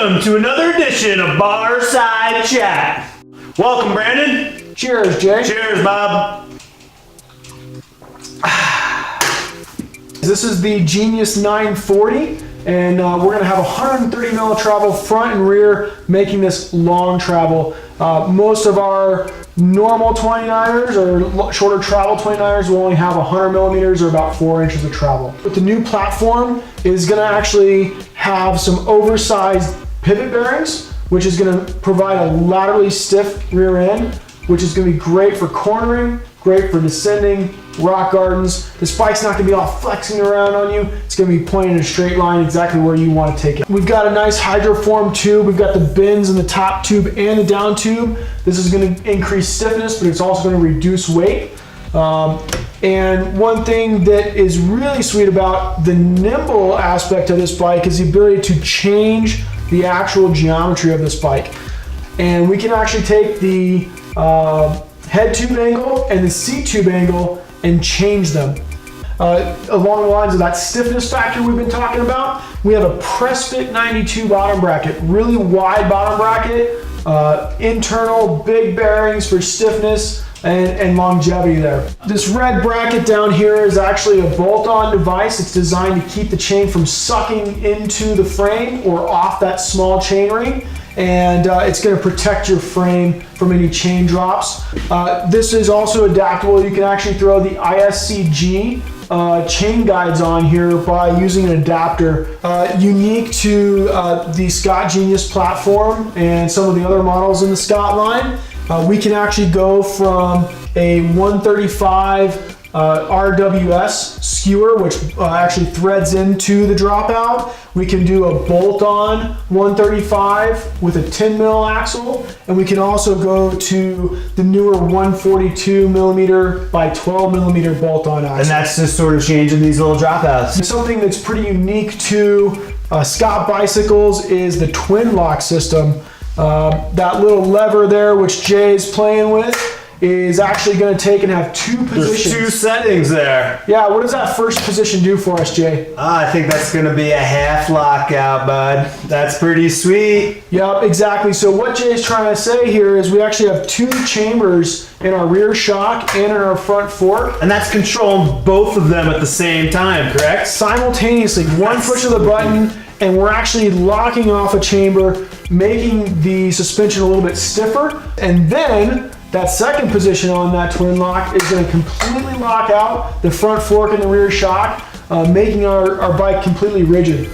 Welcome to another edition of Bar Side Chat. Welcome, Brandon. Cheers, Jay. Cheers, Bob. This is the Genius 940, and we're going to have 130 mil of travel front and rear, making this long travel. Most of our normal 29ers or shorter travel 29ers will only have 100 millimeters or about 4 inches of travel. But the new platform is going to actually have some oversized pivot bearings, which is going to provide a laterally stiff rear end, which is going to be great for cornering, great for descending, rock gardens. This bike's not going to be all flexing around on you. It's going to be pointing in a straight line exactly where you want to take it. We've got a nice hydroform tube. We've got the bins in the top tube and the down tube. This is going to increase stiffness, but it's also going to reduce weight. And one thing that is really sweet about the nimble aspect of this bike is the ability to change the actual geometry of this bike. And we can actually take the head tube angle and the seat tube angle and change them. Along the lines of that stiffness factor we've been talking about, we have a press fit 92 bottom bracket, really wide bottom bracket, internal big bearings for stiffness and longevity there. This red bracket down here is actually a bolt-on device. It's designed to keep the chain from sucking into the frame or off that small chain ring. And it's going to protect your frame from any chain drops. This is also adaptable. You can actually throw the ISCG chain guides on here by using an adapter. Unique to the Scott Genius platform and some of the other models in the Scott line, we can actually go from a 135 RWS skewer, which actually threads into the dropout. We can do a bolt-on 135 with a 10 mil axle, and we can also go to the newer 142 millimeter by 12 millimeter bolt-on axle. And that's just sort of changing these little dropouts. Something that's pretty unique to Scott bicycles is the twin lock system. That little lever there, which Jay's playing with, is actually going to take and have two positions. There's 2 settings there. Yeah, what does that first position do for us, Jay? I think that's going to be a half lockout, bud. That's pretty sweet. Yep, exactly. So what Jay's trying to say here is we actually have 2 chambers in our rear shock and in our front fork. And that's controlling both of them at the same time, correct? Simultaneously, one push of the button, and we're actually locking off a chamber, making the suspension a little bit stiffer, and then that second position on that twin lock is going to completely lock out the front fork and the rear shock, making our bike completely rigid.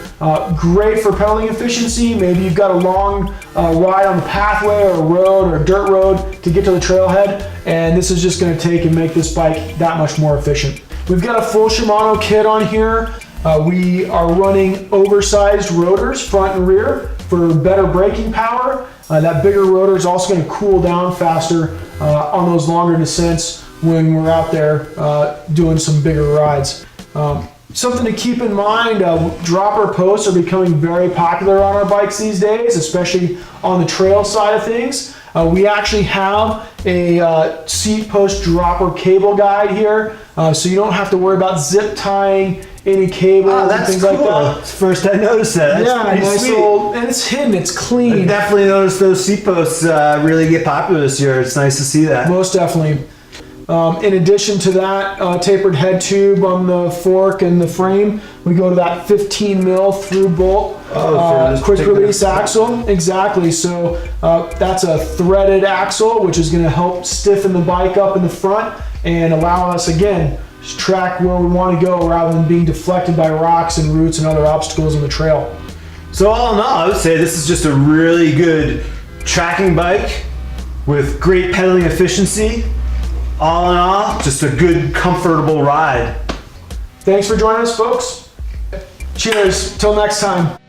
Great for pedaling efficiency. Maybe you've got a long ride on the pathway or a road or a dirt road to get to the trailhead, and this is just going to take and make this bike that much more efficient. We've got a full Shimano kit on here. We are running oversized rotors front and rear for better braking power. That bigger rotor is also going to cool down faster on those longer descents when we're out there doing some bigger rides. Something to keep in mind, dropper posts are becoming very popular on our bikes these days, especially on the trail side of things. We actually have a seat post dropper cable guide here, so you don't have to worry about zip tying any cables and things like that. It's first I noticed that. That's nice little, and it's hidden, it's clean. I definitely noticed those seat posts really get popular this year. It's nice to see that. Most definitely. In addition to that tapered head tube on the fork and the frame, we go to that 15 mil through bolt quick release axle. Exactly. So that's a threaded axle, which is going to help stiffen the bike up in the front and allow us, again, to track where we want to go rather than being deflected by rocks and roots and other obstacles on the trail. So all in all, I would say this is just a really good tracking bike with great pedaling efficiency. All in all, just a good, comfortable ride. Thanks for joining us, folks. Cheers. Till next time.